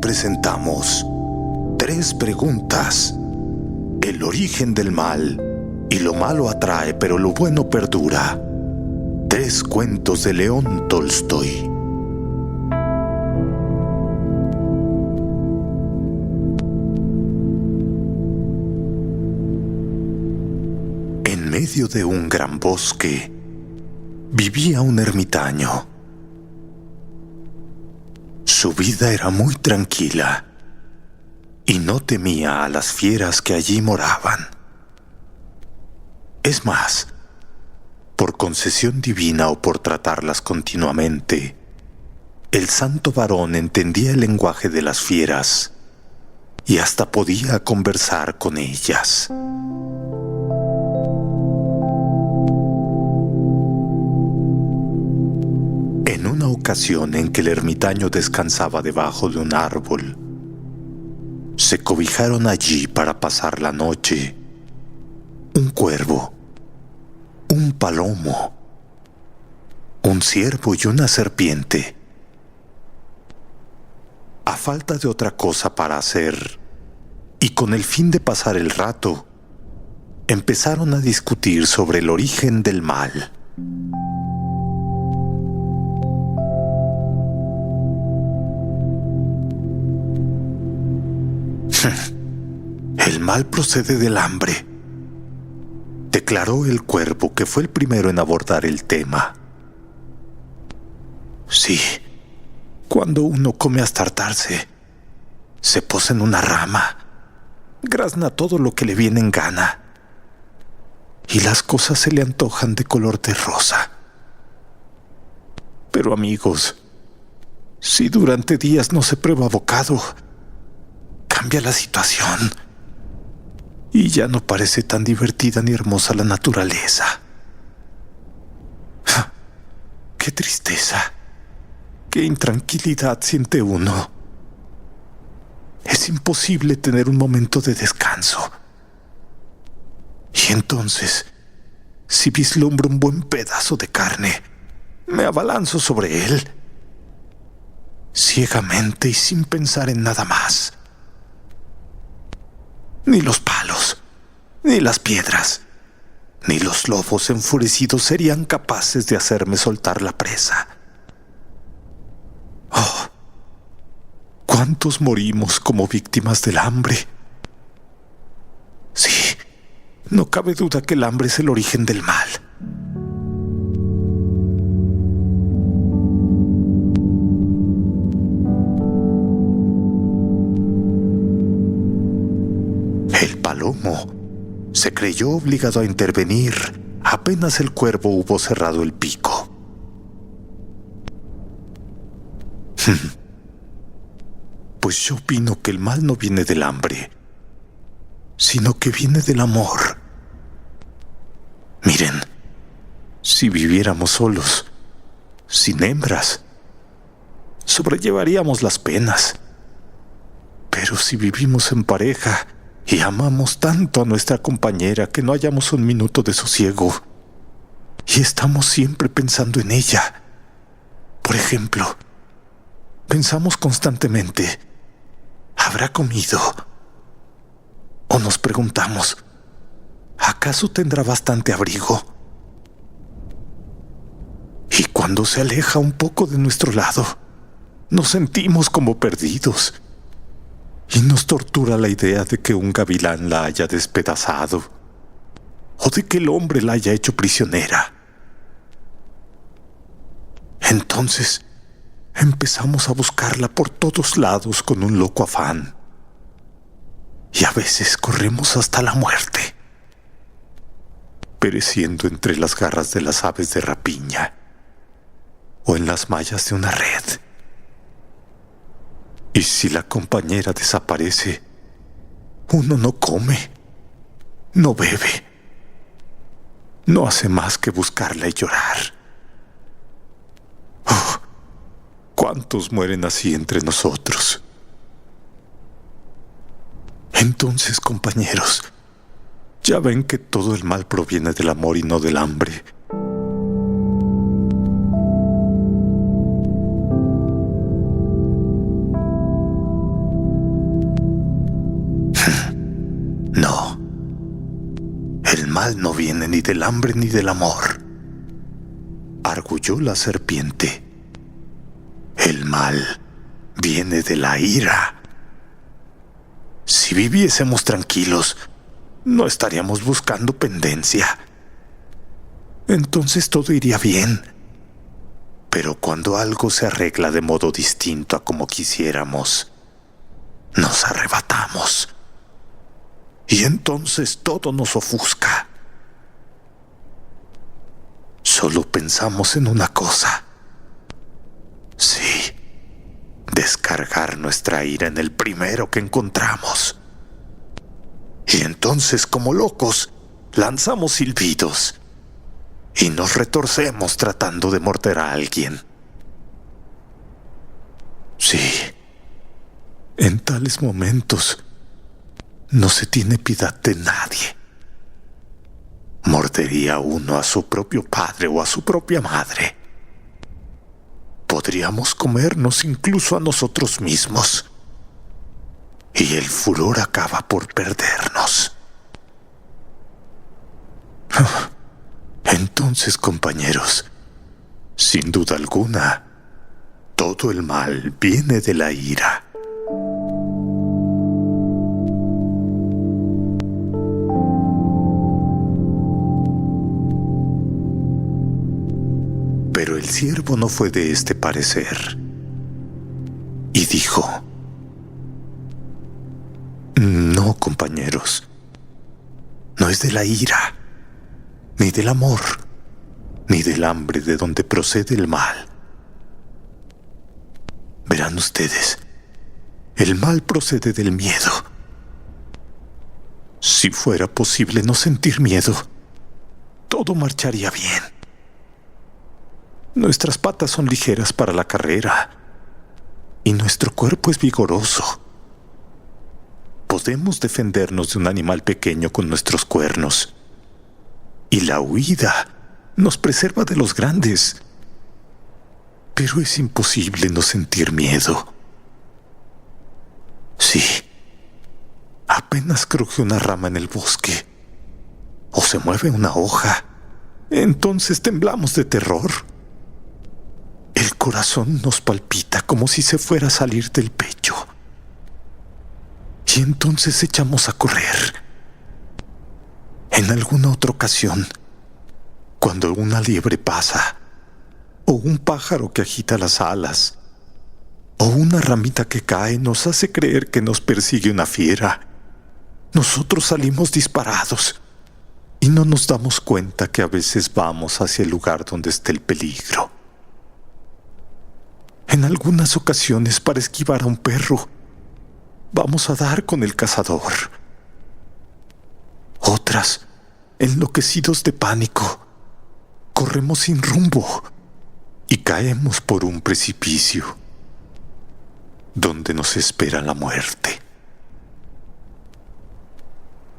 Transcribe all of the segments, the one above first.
presentamos 3 preguntas. El origen del mal. Y lo malo atrae, pero lo bueno perdura. 3 cuentos de León Tolstoy. En medio de un gran bosque vivía un ermitaño. Su vida era muy tranquila y no temía a las fieras que allí moraban. Es más, por concesión divina o por tratarlas continuamente, el santo varón entendía el lenguaje de las fieras y hasta podía conversar con ellas. En una ocasión en que el ermitaño descansaba debajo de un árbol, se cobijaron allí para pasar la noche un cuervo, un palomo, un ciervo y una serpiente. A falta de otra cosa para hacer, y con el fin de pasar el rato, empezaron a discutir sobre el origen del mal. El mal procede del hambre, declaró el cuervo, que fue el primero en abordar el tema. Sí, cuando uno come hasta hartarse, se posa en una rama, grazna todo lo que le viene en gana, y las cosas se le antojan de color de rosa. Pero amigos, si durante días no se prueba bocado, cambia la situación y ya no parece tan divertida ni hermosa la naturaleza. ¡Qué tristeza! ¡Qué intranquilidad siente uno! Es imposible tener un momento de descanso. Y entonces, si vislumbro un buen pedazo de carne, me abalanzo sobre él, ciegamente y sin pensar en nada más. Ni los palos, ni las piedras, ni los lobos enfurecidos serían capaces de hacerme soltar la presa. ¡Oh! ¿Cuántos morimos como víctimas del hambre? Sí, no cabe duda que el hambre es el origen del mal. El palomo se creyó obligado a intervenir apenas el cuervo hubo cerrado el pico. Pues yo opino que el mal no viene del hambre, sino que viene del amor. Miren, si viviéramos solos, sin hembras, sobrellevaríamos las penas. Pero si vivimos en pareja y amamos tanto a nuestra compañera que no hallamos un minuto de sosiego y estamos siempre pensando en ella. Por ejemplo, pensamos constantemente, ¿habrá comido? O nos preguntamos, ¿acaso tendrá bastante abrigo? Y cuando se aleja un poco de nuestro lado, nos sentimos como perdidos. Y nos tortura la idea de que un gavilán la haya despedazado, o de que el hombre la haya hecho prisionera. Entonces, empezamos a buscarla por todos lados con un loco afán. Y a veces corremos hasta la muerte, pereciendo entre las garras de las aves de rapiña o en las mallas de una red. Y si la compañera desaparece, uno no come, no bebe, no hace más que buscarla y llorar. Oh, ¿cuántos mueren así entre nosotros? Entonces, compañeros, ya ven que todo el mal proviene del amor y no del hambre. No, el mal no viene ni del hambre ni del amor, arguyó la serpiente. El mal viene de la ira. Si viviésemos tranquilos, no estaríamos buscando pendencia. Entonces todo iría bien. Pero cuando algo se arregla de modo distinto a como quisiéramos, nos arrebatamos. Y entonces todo nos ofusca. Solo pensamos en una cosa. Sí, descargar nuestra ira en el primero que encontramos. Y entonces, como locos, lanzamos silbidos y nos retorcemos tratando de morder a alguien. Sí, en tales momentos no se tiene piedad de nadie. Mordería uno a su propio padre o a su propia madre. Podríamos comernos incluso a nosotros mismos. Y el furor acaba por perdernos. Entonces, compañeros, sin duda alguna, todo el mal viene de la ira. Pero el siervo no fue de este parecer, y dijo: no, compañeros, no es de la ira, ni del amor, ni del hambre de donde procede el mal. Verán ustedes, el mal procede del miedo. Si fuera posible no sentir miedo, todo marcharía bien. Nuestras patas son ligeras para la carrera y nuestro cuerpo es vigoroso. Podemos defendernos de un animal pequeño con nuestros cuernos, y la huida nos preserva de los grandes. Pero es imposible no sentir miedo. Sí, apenas cruje una rama en el bosque o se mueve una hoja, entonces temblamos de terror. El corazón nos palpita como si se fuera a salir del pecho. Y entonces echamos a correr. En alguna otra ocasión, cuando una liebre pasa, o un pájaro que agita las alas, o una ramita que cae nos hace creer que nos persigue una fiera, nosotros salimos disparados y no nos damos cuenta que a veces vamos hacia el lugar donde está el peligro. En algunas ocasiones, para esquivar a un perro, vamos a dar con el cazador. Otras, enloquecidos de pánico, corremos sin rumbo y caemos por un precipicio donde nos espera la muerte.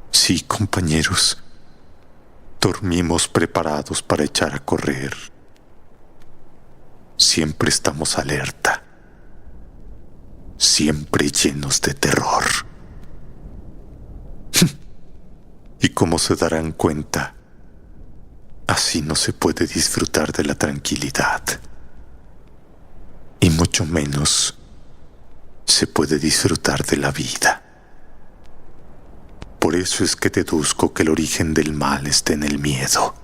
Sí, compañeros, dormimos preparados para echar a correr. Siempre estamos alerta, siempre llenos de terror. Y como se darán cuenta, así no se puede disfrutar de la tranquilidad, y mucho menos se puede disfrutar de la vida. Por eso es que deduzco que el origen del mal está en el miedo.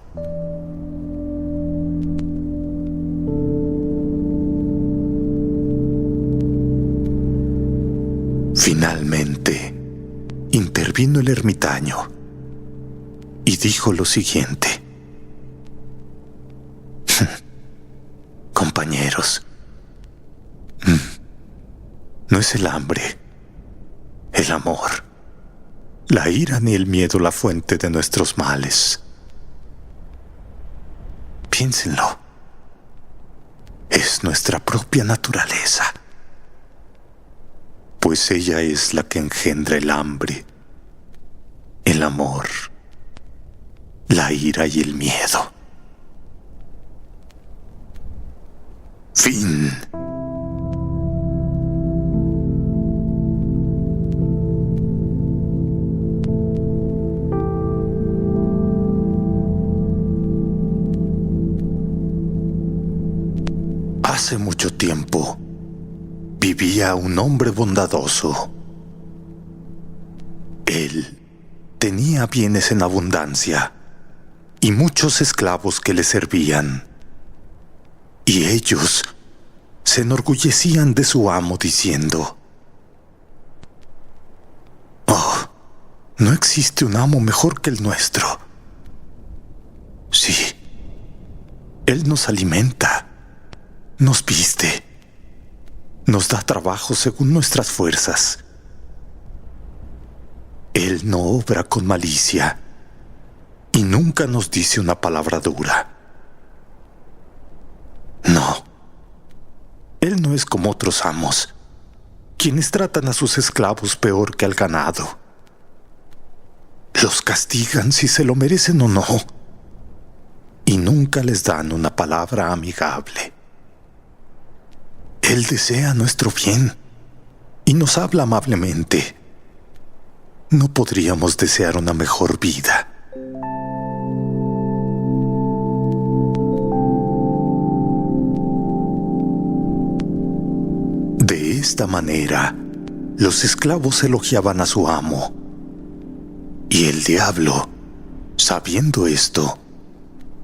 Finalmente, intervino el ermitaño y dijo lo siguiente: compañeros, no es el hambre, el amor, la ira ni el miedo la fuente de nuestros males. Piénsenlo. Es nuestra propia naturaleza, pues ella es la que engendra el hambre, el amor, la ira y el miedo. Fin. Hace mucho tiempo vivía un hombre bondadoso. Él tenía bienes en abundancia y muchos esclavos que le servían. Y ellos se enorgullecían de su amo diciendo: «Oh, no existe un amo mejor que el nuestro. Sí, él nos alimenta, nos viste, nos da trabajo según nuestras fuerzas. Él no obra con malicia y nunca nos dice una palabra dura. No, él no es como otros amos, quienes tratan a sus esclavos peor que al ganado. Los castigan si se lo merecen o no, y nunca les dan una palabra amigable. Él desea nuestro bien y nos habla amablemente. No podríamos desear una mejor vida». De esta manera, los esclavos elogiaban a su amo. Y el diablo, sabiendo esto,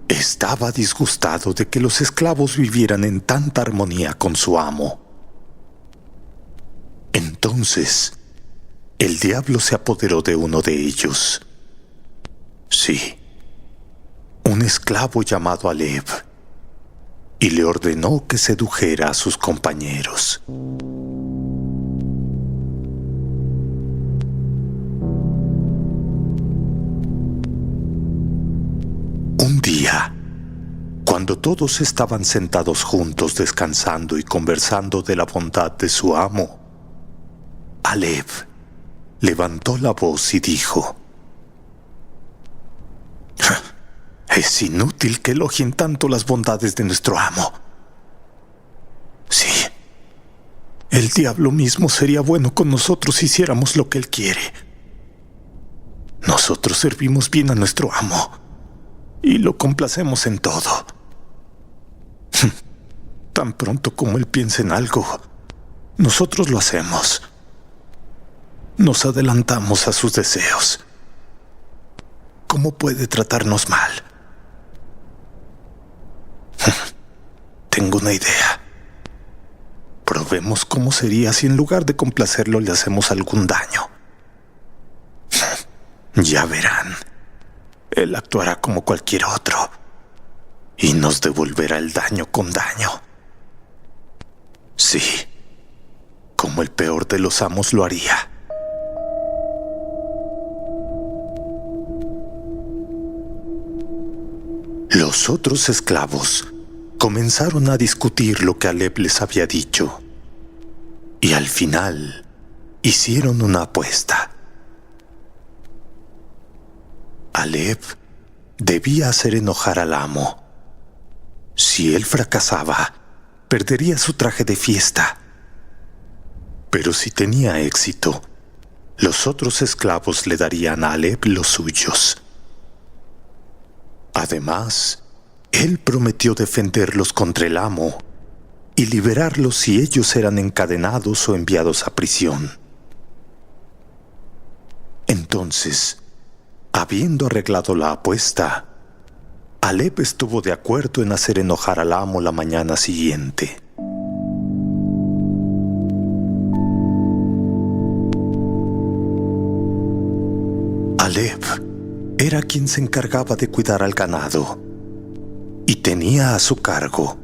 estaba disgustado de que los esclavos vivieran en tanta armonía con su amo. Entonces, el diablo se apoderó de uno de ellos. Sí, un esclavo llamado Aleb, y le ordenó que sedujera a sus compañeros. Un día, cuando todos estaban sentados juntos descansando y conversando de la bondad de su amo, Aleb levantó la voz y dijo: «Es inútil que elogien tanto las bondades de nuestro amo. Sí, el diablo mismo sería bueno con nosotros si hiciéramos lo que él quiere. Nosotros servimos bien a nuestro amo y lo complacemos en todo. Tan pronto como él piensa en algo, nosotros lo hacemos. Nos adelantamos a sus deseos. ¿Cómo puede tratarnos mal? Tengo una idea. Probemos cómo sería si en lugar de complacerlo le hacemos algún daño. Ya verán. Él actuará como cualquier otro y nos devolverá el daño con daño. Sí, como el peor de los amos lo haría». Los otros esclavos comenzaron a discutir lo que Aleb les había dicho, y al final hicieron una apuesta. Aleb debía hacer enojar al amo. Si él fracasaba, perdería su traje de fiesta. Pero si tenía éxito, los otros esclavos le darían a Aleb los suyos. Además, él prometió defenderlos contra el amo y liberarlos si ellos eran encadenados o enviados a prisión. Entonces, habiendo arreglado la apuesta, Aleb estuvo de acuerdo en hacer enojar al amo la mañana siguiente. Aleb era quien se encargaba de cuidar al ganado y tenía a su cargo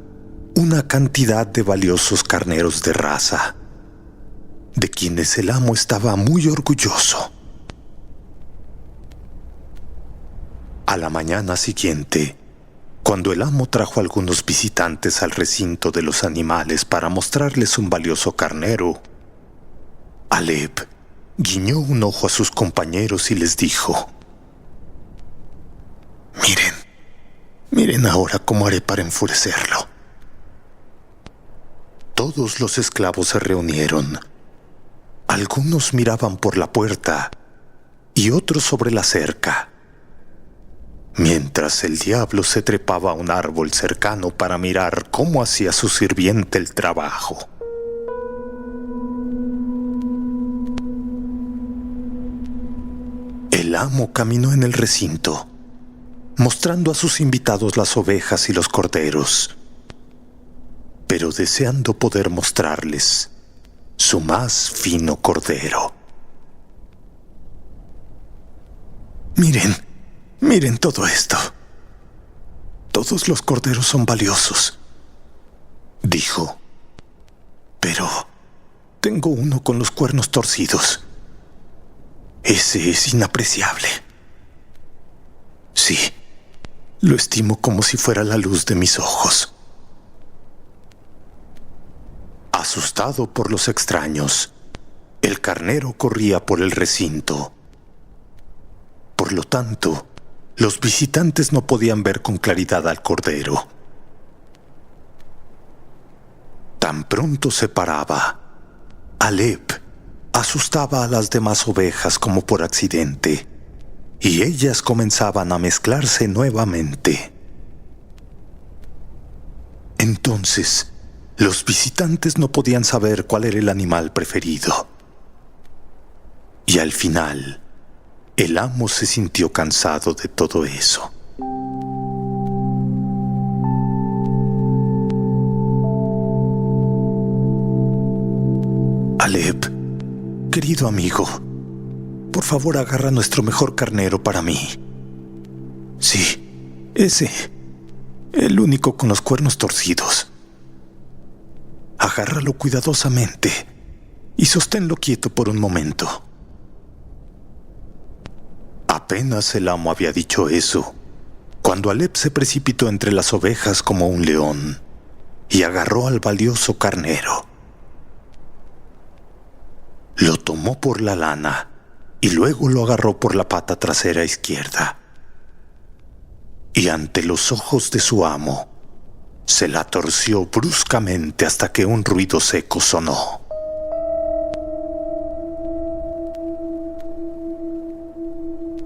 una cantidad de valiosos carneros de raza, de quienes el amo estaba muy orgulloso. A la mañana siguiente, cuando el amo trajo a algunos visitantes al recinto de los animales para mostrarles un valioso carnero, Aleb guiñó un ojo a sus compañeros y les dijo: Miren ahora cómo haré para enfurecerlo». Todos los esclavos se reunieron. Algunos miraban por la puerta y otros sobre la cerca. mientras el diablo se trepaba a un árbol cercano para mirar cómo hacía su sirviente el trabajo. El amo caminó en el recinto, mostrando a sus invitados las ovejas y los corderos, pero deseando poder mostrarles su más fino cordero. Miren todo esto. Todos los corderos son valiosos, dijo, pero tengo uno con los cuernos torcidos. Ese es inapreciable. Sí, lo estimo como si fuera la luz de mis ojos. Asustado por los extraños, el carnero corría por el recinto. Por lo tanto, los visitantes no podían ver con claridad al cordero. Tan pronto se paraba, Alep asustaba a las demás ovejas como por accidente, y ellas comenzaban a mezclarse nuevamente. Entonces, los visitantes no podían saber cuál era el animal preferido. Y al final, el amo se sintió cansado de todo eso. Alep, querido amigo, por favor agarra nuestro mejor carnero para mí. Sí, ese, el único con los cuernos torcidos. Agárralo cuidadosamente y sosténlo quieto por un momento. Apenas el amo había dicho eso, cuando Alep se precipitó entre las ovejas como un león y agarró al valioso carnero. Lo tomó por la lana y luego lo agarró por la pata trasera izquierda. Y ante los ojos de su amo, se la torció bruscamente hasta que un ruido seco sonó.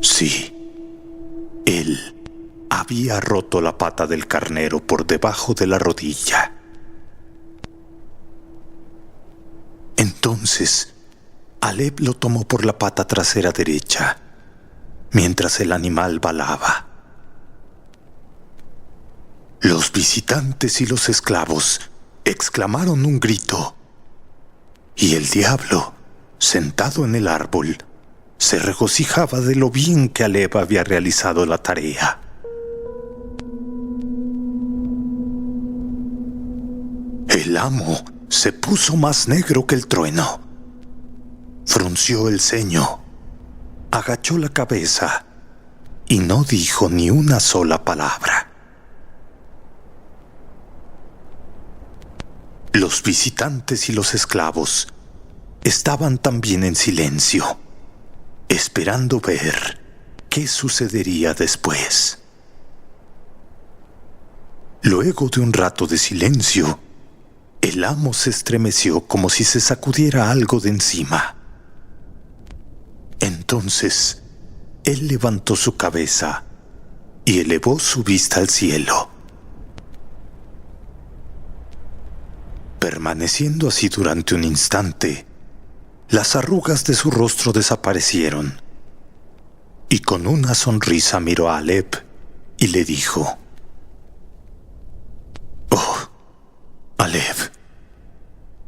Sí, él había roto la pata del carnero por debajo de la rodilla. Entonces, Alep lo tomó por la pata trasera derecha, mientras el animal balaba. Los visitantes y los esclavos exclamaron un grito, y el diablo, sentado en el árbol, se regocijaba de lo bien que Alep había realizado la tarea. El amo se puso más negro que el trueno. Frunció el ceño, agachó la cabeza y no dijo ni una sola palabra. Los visitantes y los esclavos estaban también en silencio, esperando ver qué sucedería después. Luego de un rato de silencio, el amo se estremeció como si se sacudiera algo de encima. Entonces, él levantó su cabeza y elevó su vista al cielo. Permaneciendo así durante un instante, las arrugas de su rostro desaparecieron, y con una sonrisa miró a Alep y le dijo: «Oh, Alep,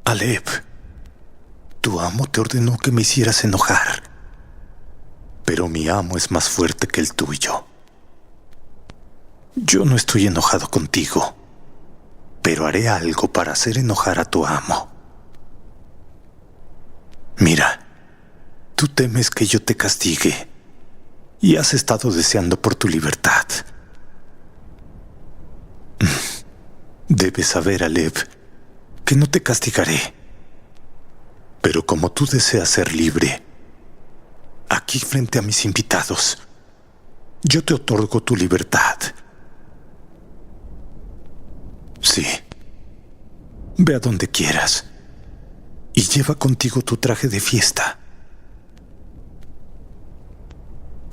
Alep, tu amo te ordenó que me hicieras enojar, pero mi amo es más fuerte que el tuyo. Yo no estoy enojado contigo, pero haré algo para hacer enojar a tu amo. Mira, tú temes que yo te castigue y has estado deseando por tu libertad. Debes saber, Alep, que no te castigaré, pero como tú deseas ser libre, aquí frente a mis invitados, yo te otorgo tu libertad. Sí, ve a donde quieras y lleva contigo tu traje de fiesta».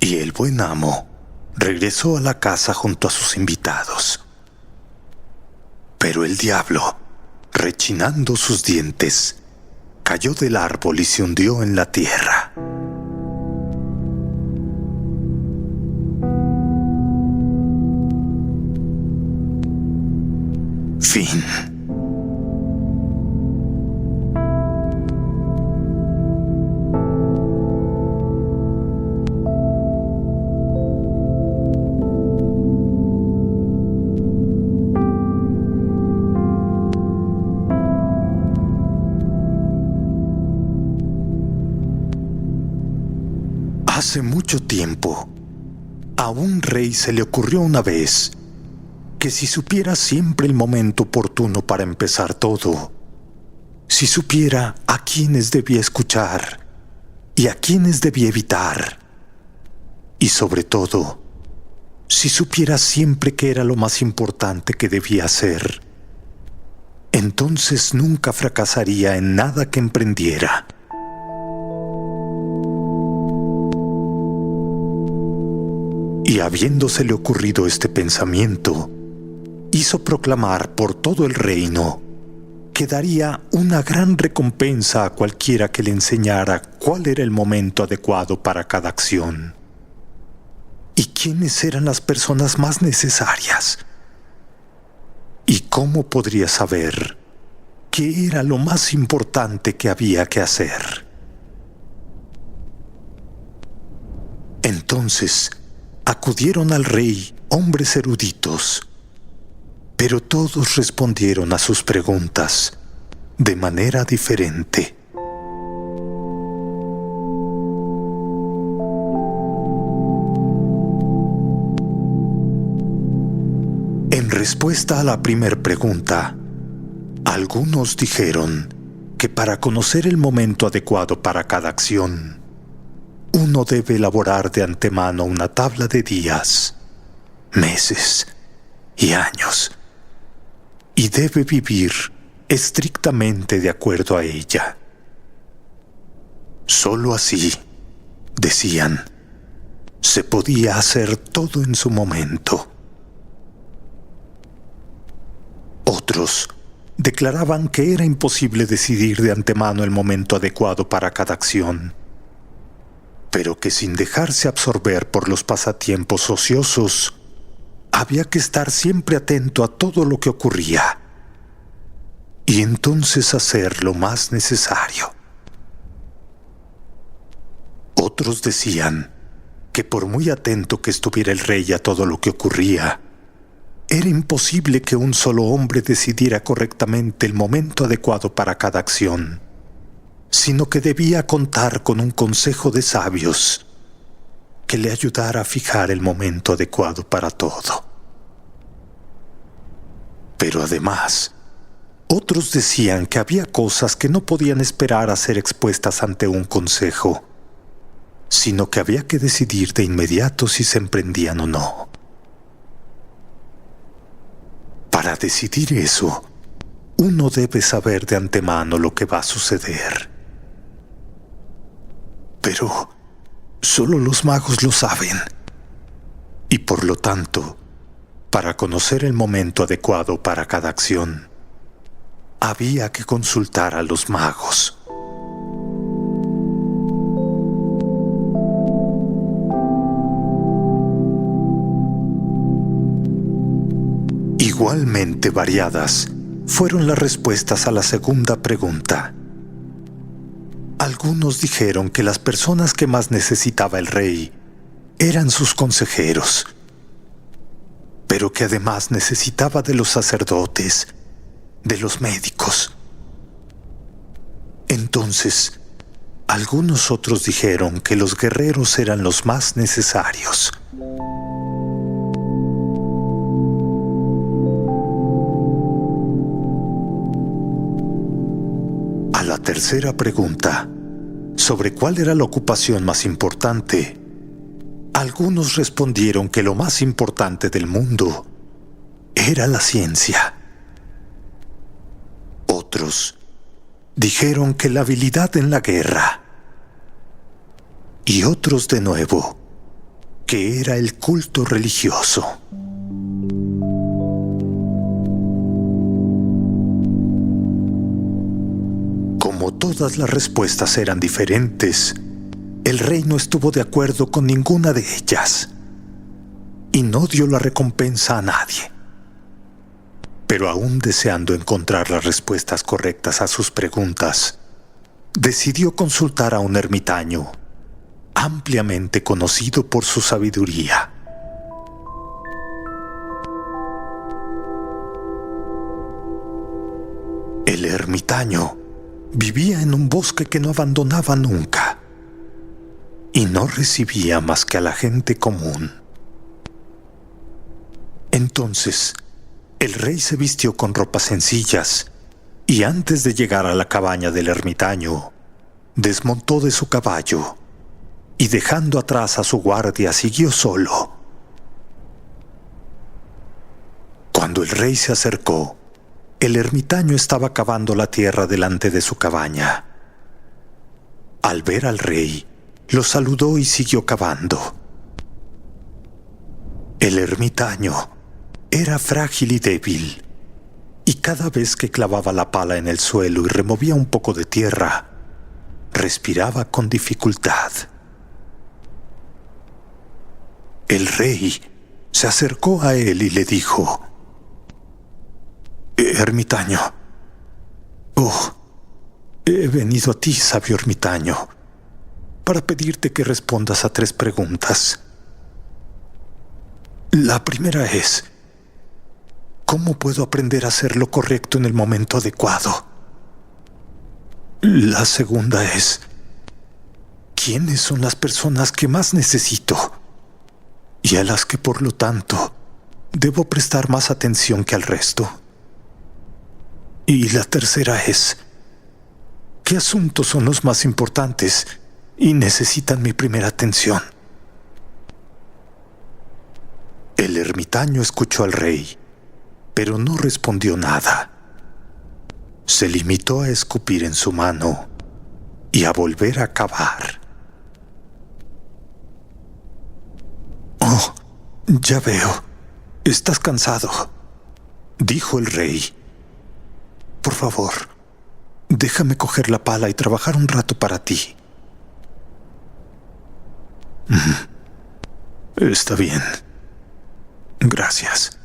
Y el buen amo regresó a la casa junto a sus invitados. Pero el diablo, rechinando sus dientes, cayó del árbol y se hundió en la tierra. Fin. Hace mucho tiempo, a un rey se le ocurrió una vez que si supiera siempre el momento oportuno para empezar todo, si supiera a quiénes debía escuchar y a quiénes debía evitar, y sobre todo, si supiera siempre qué era lo más importante que debía hacer, entonces nunca fracasaría en nada que emprendiera. Y habiéndosele ocurrido este pensamiento, hizo proclamar por todo el reino que daría una gran recompensa a cualquiera que le enseñara cuál era el momento adecuado para cada acción y quiénes eran las personas más necesarias y cómo podría saber qué era lo más importante que había que hacer. Entonces acudieron al rey hombres eruditos, pero todos respondieron a sus preguntas de manera diferente. En respuesta a la primera pregunta, algunos dijeron que para conocer el momento adecuado para cada acción, uno debe elaborar de antemano una tabla de días, meses y años, y debe vivir estrictamente de acuerdo a ella. Solo así, decían, se podía hacer todo en su momento. Otros declaraban que era imposible decidir de antemano el momento adecuado para cada acción, pero que sin dejarse absorber por los pasatiempos ociosos, había que estar siempre atento a todo lo que ocurría y entonces hacer lo más necesario. Otros decían que por muy atento que estuviera el rey a todo lo que ocurría, era imposible que un solo hombre decidiera correctamente el momento adecuado para cada acción, sino que debía contar con un consejo de sabios que le ayudara a fijar el momento adecuado para todo. Pero además, otros decían que había cosas que no podían esperar a ser expuestas ante un consejo, sino que había que decidir de inmediato si se emprendían o no. Para decidir eso, uno debe saber de antemano lo que va a suceder. Pero solo los magos lo saben. Y por lo tanto, para conocer el momento adecuado para cada acción, había que consultar a los magos. Igualmente variadas fueron las respuestas a la segunda pregunta. Algunos dijeron que las personas que más necesitaba el rey eran sus consejeros, pero que además necesitaba de los sacerdotes, de los médicos. Entonces, algunos otros dijeron que los guerreros eran los más necesarios. A la tercera pregunta, sobre cuál era la ocupación más importante, algunos respondieron que lo más importante del mundo era la ciencia. Otros dijeron que la habilidad en la guerra. Y otros de nuevo, que era el culto religioso. Como todas las respuestas eran diferentes, el rey no estuvo de acuerdo con ninguna de ellas y no dio la recompensa a nadie. Pero aún deseando encontrar las respuestas correctas a sus preguntas, decidió consultar a un ermitaño, ampliamente conocido por su sabiduría. El ermitaño vivía en un bosque que no abandonaba nunca y no recibía más que a la gente común. Entonces, el rey se vistió con ropas sencillas y antes de llegar a la cabaña del ermitaño, desmontó de su caballo y dejando atrás a su guardia siguió solo. Cuando el rey se acercó, el ermitaño estaba cavando la tierra delante de su cabaña. Al ver al rey, lo saludó y siguió cavando. El ermitaño era frágil y débil, y cada vez que clavaba la pala en el suelo y removía un poco de tierra, respiraba con dificultad. El rey se acercó a él y le dijo: «Ermitaño, he venido a ti, sabio ermitaño, para pedirte que respondas a 3 preguntas. La primera es: ¿cómo puedo aprender a hacer lo correcto en el momento adecuado? La segunda es: ¿quiénes son las personas que más necesito y a las que por lo tanto debo prestar más atención que al resto? Y la tercera es: ¿qué asuntos son los más importantes y necesitan mi primera atención?» El ermitaño escuchó al rey, pero no respondió nada. Se limitó a escupir en su mano y a volver a cavar. «Oh, ya veo. Estás cansado», dijo el rey. «Por favor, déjame coger la pala y trabajar un rato para ti». «Está bien. Gracias»,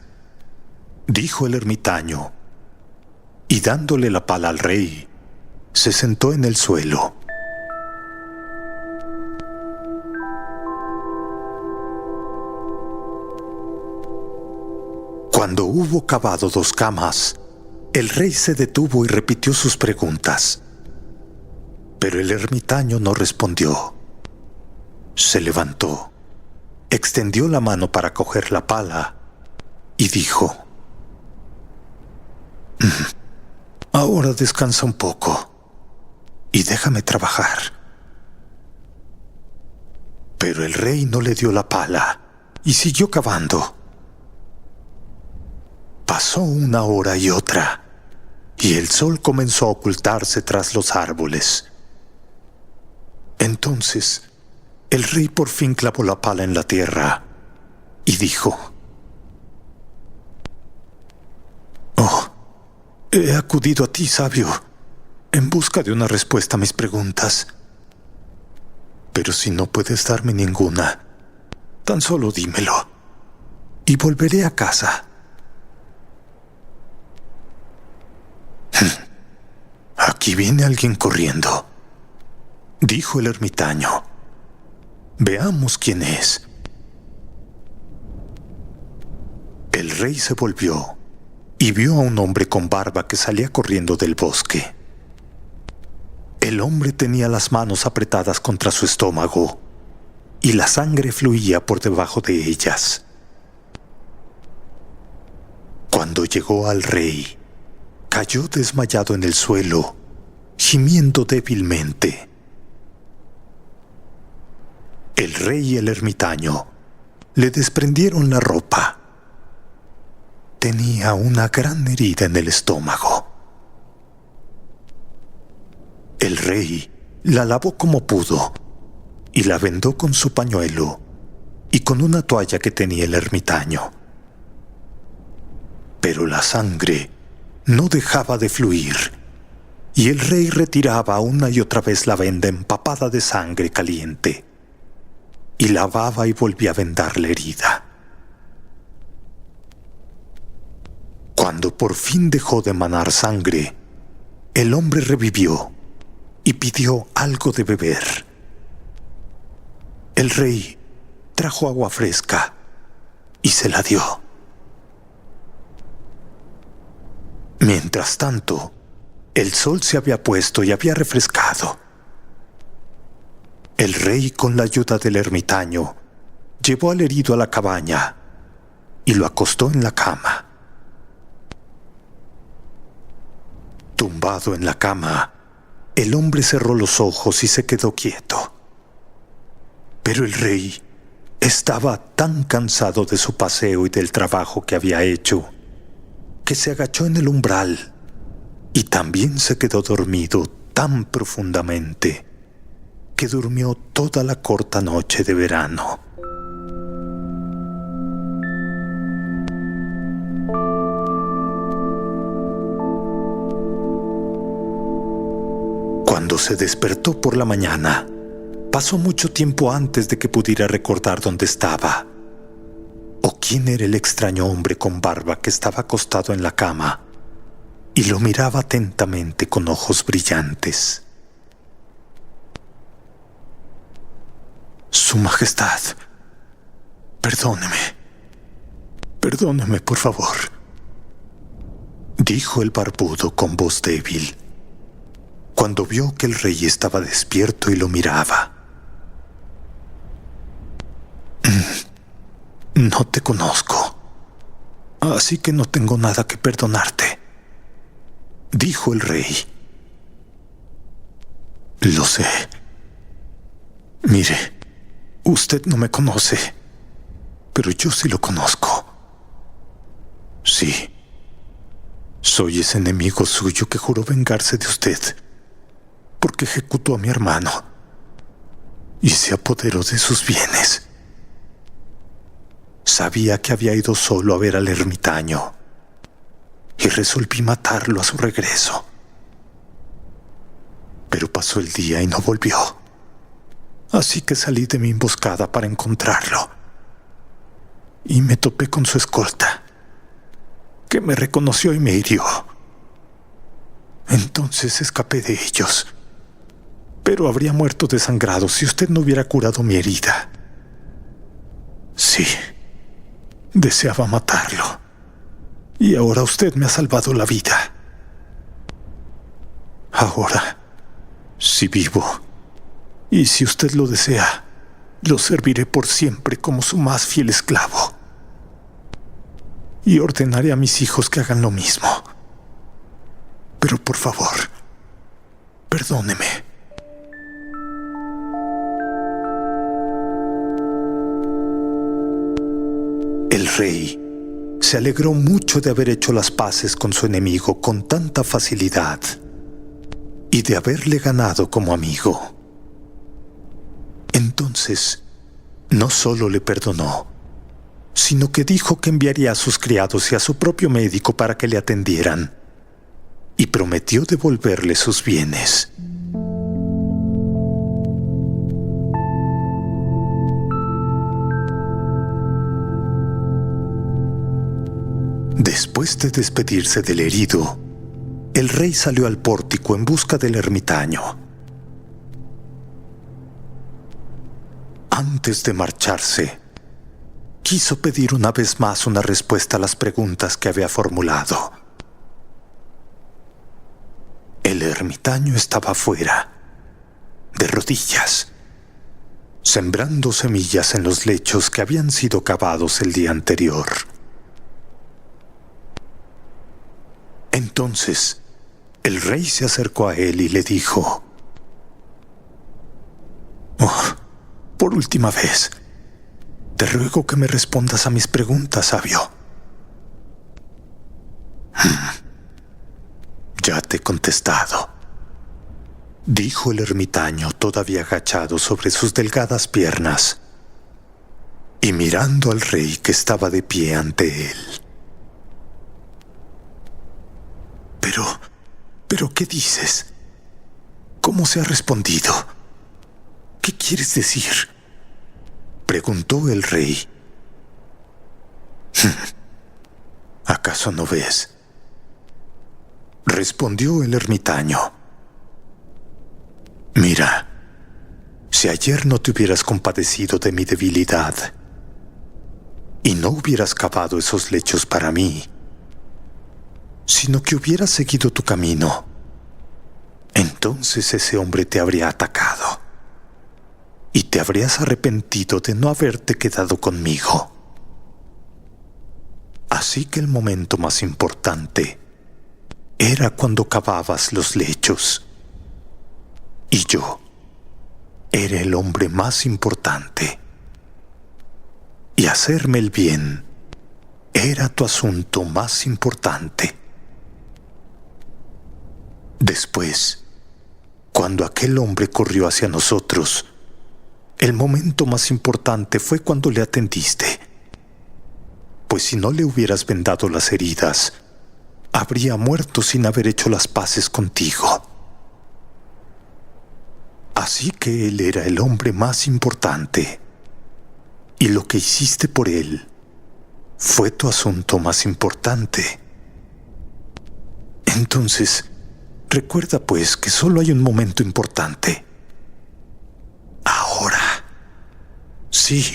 dijo el ermitaño, y dándole la pala al rey, se sentó en el suelo. Cuando hubo cavado 2 camas, el rey se detuvo y repitió sus preguntas. Pero el ermitaño no respondió. Se levantó, extendió la mano para coger la pala y dijo: «Ahora descansa un poco y déjame trabajar». Pero el rey no le dio la pala y siguió cavando. Pasó 1 hora y otra, y el sol comenzó a ocultarse tras los árboles. Entonces, el rey por fin clavó la pala en la tierra y dijo: «Oh, he acudido a ti, sabio, en busca de una respuesta a mis preguntas. Pero si no puedes darme ninguna, tan solo dímelo, y volveré a casa». «Aquí viene alguien corriendo», dijo el ermitaño. «Veamos quién es». El rey se volvió y vio a un hombre con barba que salía corriendo del bosque. El hombre tenía las manos apretadas contra su estómago y la sangre fluía por debajo de ellas. Cuando llegó al rey, cayó desmayado en el suelo, gimiendo débilmente. El rey y el ermitaño le desprendieron la ropa. Tenía una gran herida en el estómago. El rey la lavó como pudo y la vendó con su pañuelo y con una toalla que tenía el ermitaño. Pero la sangre no dejaba de fluir, y el rey retiraba una y otra vez la venda empapada de sangre caliente, y lavaba y volvía a vendar la herida. Cuando por fin dejó de manar sangre, el hombre revivió y pidió algo de beber. El rey trajo agua fresca y se la dio. Mientras tanto, el sol se había puesto y había refrescado. El rey, con la ayuda del ermitaño, llevó al herido a la cabaña y lo acostó en la cama. Tumbado en la cama, el hombre cerró los ojos y se quedó quieto. Pero el rey estaba tan cansado de su paseo y del trabajo que había hecho, que se agachó en el umbral y también se quedó dormido tan profundamente que durmió toda la corta noche de verano. Cuando se despertó por la mañana, pasó mucho tiempo antes de que pudiera recordar dónde estaba, o quién era el extraño hombre con barba que estaba acostado en la cama y lo miraba atentamente con ojos brillantes. Su Majestad, perdóneme por favor, dijo el barbudo con voz débil, cuando vio que el rey estaba despierto y lo miraba. No te conozco, así que no tengo nada que perdonarte, dijo el rey. Lo sé. Mire, usted no me conoce, pero yo sí lo conozco. Sí, soy ese enemigo suyo que juró vengarse de usted, porque ejecutó a mi hermano y se apoderó de sus bienes. Sabía que había ido solo a ver al ermitaño y resolví matarlo a su regreso. Pero pasó el día y no volvió. Así que salí de mi emboscada para encontrarlo. Y me topé con su escolta, que me reconoció y me hirió. Entonces escapé de ellos. Pero habría muerto desangrado si usted no hubiera curado mi herida. Sí, deseaba matarlo. Y ahora usted me ha salvado la vida. Ahora, si vivo, y si usted lo desea, lo serviré por siempre como su más fiel esclavo. Y ordenaré a mis hijos que hagan lo mismo. Pero por favor, perdóneme. El rey se alegró mucho de haber hecho las paces con su enemigo con tanta facilidad y de haberle ganado como amigo. Entonces, no solo le perdonó, sino que dijo que enviaría a sus criados y a su propio médico para que le atendieran, y prometió devolverle sus bienes. Después de despedirse del herido, el rey salió al pórtico en busca del ermitaño. Antes de marcharse, quiso pedir una vez más una respuesta a las preguntas que había formulado. El ermitaño estaba afuera, de rodillas, sembrando semillas en los lechos que habían sido cavados el día anterior. Entonces, el rey se acercó a él y le dijo: «Oh, por última vez, te ruego que me respondas a mis preguntas, sabio». «Ya te he contestado», dijo el ermitaño, todavía agachado sobre sus delgadas piernas, y mirando al rey que estaba de pie ante él. ¿Pero qué dices? ¿Cómo se ha respondido? ¿Qué quieres decir?, preguntó el rey. ¿Acaso no ves?, respondió el ermitaño. Mira, si ayer no te hubieras compadecido de mi debilidad y no hubieras cavado esos lechos para mí, sino que hubieras seguido tu camino, entonces ese hombre te habría atacado y te habrías arrepentido de no haberte quedado conmigo. Así que el momento más importante era cuando cavabas los lechos, y yo era el hombre más importante, y hacerme el bien era tu asunto más importante. Después, cuando aquel hombre corrió hacia nosotros, el momento más importante fue cuando le atendiste, pues si no le hubieras vendado las heridas, habría muerto sin haber hecho las paces contigo. Así que él era el hombre más importante, y lo que hiciste por él fue tu asunto más importante. Entonces, recuerda pues que solo hay un momento importante. Ahora. Sí,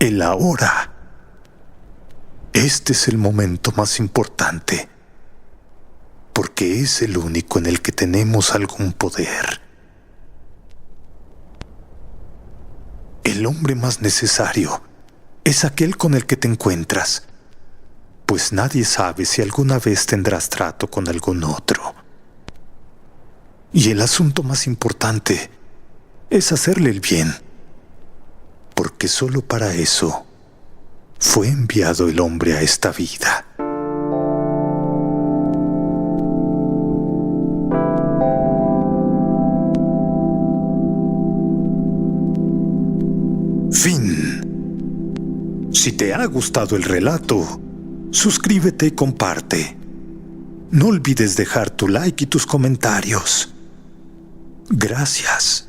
el ahora. Este es el momento más importante, porque es el único en el que tenemos algún poder. El hombre más necesario es aquel con el que te encuentras, pues nadie sabe si alguna vez tendrás trato con algún otro. Y el asunto más importante es hacerle el bien, porque solo para eso fue enviado el hombre a esta vida. Fin. Si te ha gustado el relato, suscríbete y comparte. No olvides dejar tu like y tus comentarios. Gracias.